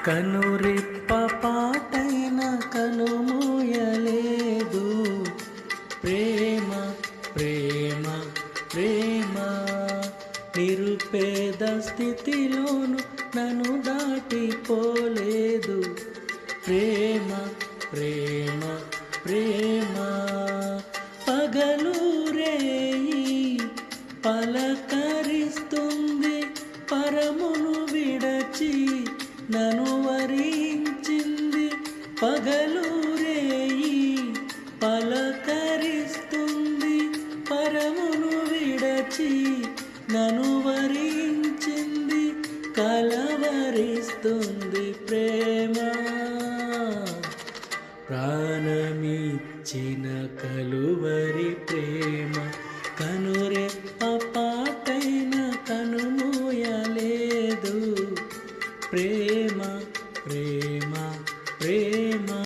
కనురెప్ప పాటైన కనుమూయలేదు. ప్రేమ ప్రేమ ప్రేమ నిరుపేద స్థితిలోను నన్ను దాటిపోలేదు. ప్రేమ ప్రేమ ప్రేమ పగలు రేయి పలకరిస్తుంది. పరమును విడచి నన్ను వరించింది. పగలు రేయి పలకరిస్తుంది. పరమును విడచి నన్ను వరించింది. కలవరిస్తుంది ప్రేమ. ప్రాణమిచ్చిన కలువరి ప్రేమ. కనురెప్ప పాటైన కనుమూయలేదు. ప్రేమ ప్రేమ ప్రేమ